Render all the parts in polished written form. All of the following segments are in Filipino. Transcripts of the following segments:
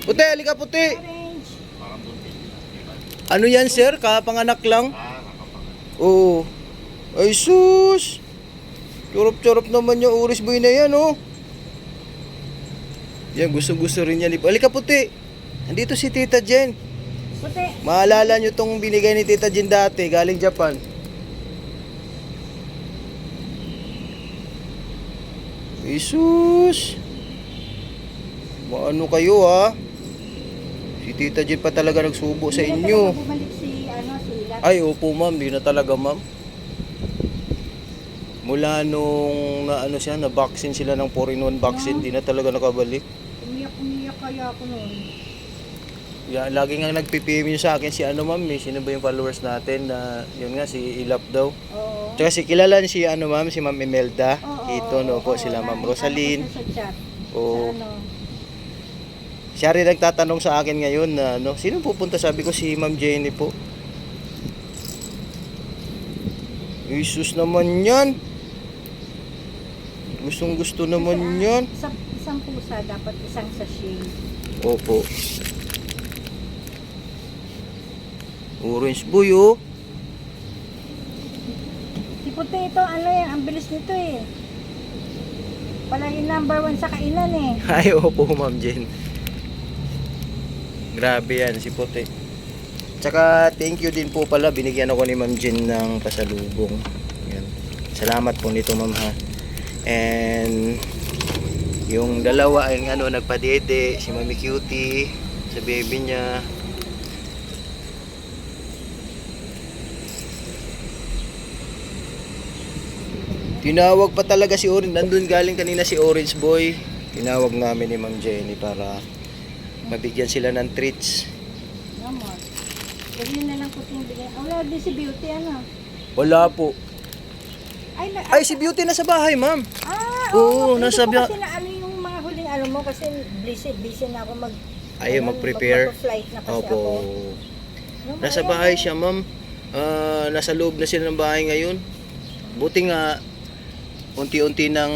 Puti, halika puti. Orange. Ano yan, sir? Kapanganak lang? Oo. Ay, sus. Churop-churop naman yung Oris boy na yan, oh. Yan, gusto-gusto rin yan. Halika puti. Andito si Tita Jen. Puti. Maalala nyo tong binigay ni Tita Jen dati, galing Japan. Jesus! Maano kayo ha? Si Tita Jen pa talaga nagsubo sa Hindi na inyo. talaga bumalik si Ilat. Ay, opo ma'am, di na talaga ma'am. Mula nung na vaccine sila ng 4-in-1 vaccine, di na talaga nakabalik. Umiyak kaya ako noon. Yan, lagi nga nagpipm yun sa akin si ma'am, sino ba yung followers natin na yun nga si Ilap daw. Oo. Tsaka si kilala si ma'am, si Ma'am Imelda. Oo, Ito no po oo, sila Ma'am nakita ko Rosaline. siya sa chat. Oo. Sa ano. Siya rin nagtatanong sa akin ngayon na sino pupunta? Sabi ko si Ma'am Jenny po. Jesus naman yan. Gustong gusto naman yan. Isang pusa, dapat isang sachet. Opo. Orange boy oh. Si Puti ito, ano yan, ang bilis nito eh. Palagi number 1 sa kainan eh. Ay opo Ma'am Jen. Grabe yan si Puti. Tsaka thank you din po pala, binigyan ako ni Ma'am Jen ng pasalubong. Yan. Salamat po nito ma'am ha. And yung dalawa ay nagpadede, si Mami Cutie sa baby niya. Tinawag pa talaga si Orange, nandun galing kanina si Orange Boy. Tinawag namin ni Ma'am Jenny para mabigyan sila ng treats. Naman. Huwag yun na lang Puting bigay. Wala din si Beauty ano. Wala po. Ay, Si Beauty nasa bahay, ma'am. oo, nasa kasi na ano yung mga huling ano mo kasi busy na ako mag-prepare. Mag-flight na kasi Opo. ako. Nasa bahay siya, ma'am. Nasa loob na sila ng bahay ngayon. Buti nga unti-unti nang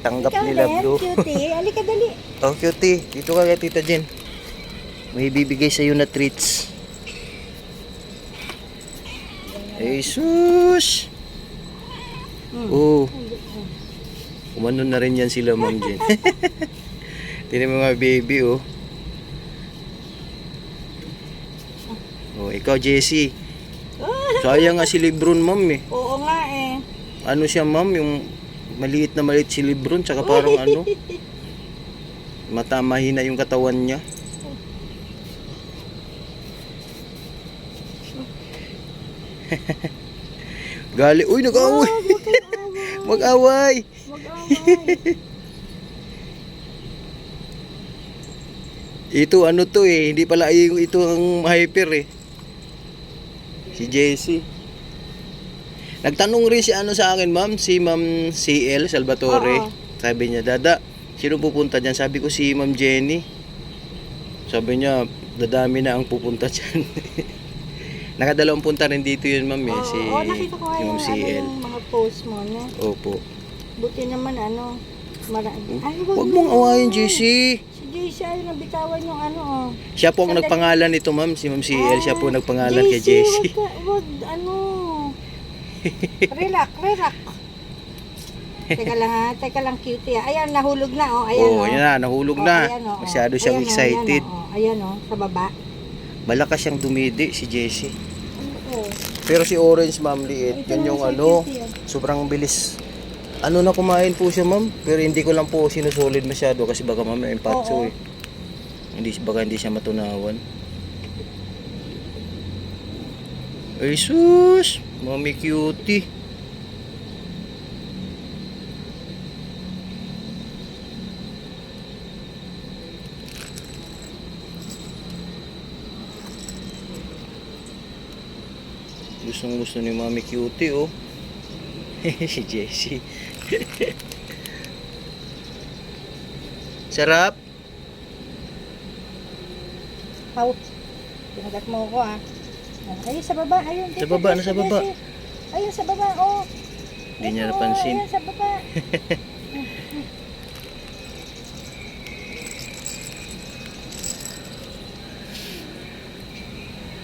tanggap Ikaw nila din, Blue. Cutie. Alika dali. Oh, Cutie, dito ka kay Tita Jen. May bibigay sa iyo na treats. Jesus! Oh. Umano na rin yan sila, Ma'am Jen. Tingnan mo mga baby, oh. Oh, ikaw, Jessie. Sayang nga si Lebron, Ma'am, eh. Oo nga eh. Ano siya, Ma'am, yung maliit na maliit si Lebron, tsaka parang mahina yung katawan niya. Gali, uy, nag-away. Mag-away. Ito to eh, hindi pala ito ang hyper eh. Si Jessie. Nagtanong rin si sa akin, ma'am, si Ma'am CL Salvatore. Sabi niya, Dada, sino pupunta diyan? Sabi ko si Ma'am Jenny. Sabi niya, dadami na ang pupunta diyan. Nakadalawang punta rin dito yun, ma'am, eh. Nakita ko Ma'am CL. yung mga post mo, no? Opo. Buti naman, marami. Huwag mong awayin, Jessie. Si Jessie ay nabitawan yung Siya po ang nagpangalan nito, ma'am. Si Ma'am CL, siya po nagpangalan kay Jessie. Wag, relax. Teka lang, Cutie. Ayan, nahulog na, oh. Ayan, yan na, nahulog na. Ayan, Masyado siyang excited. Ayan, sa baba. Malakas siyang dumidi, si Jessie. Oo. Pero si Orange, ma'am, liit. Ito Yan yung naman si Cutie, sobrang bilis. Na kumain po siya, ma'am. Pero hindi ko lang po sinusolid masyado kasi baka mamaya impatso eh. Baka hindi siya matunawan. Ay sus! Mami Cutie. Gusto ni Mami Cutie, oh. Si Jessie. Sarap? Pouch. Pinagat mo ko, Ayun, sa baba. Ayun, Sa baba, nasa baba. Ayun, sa baba, oh. Hindi niya napansin. Ayun, sa baba.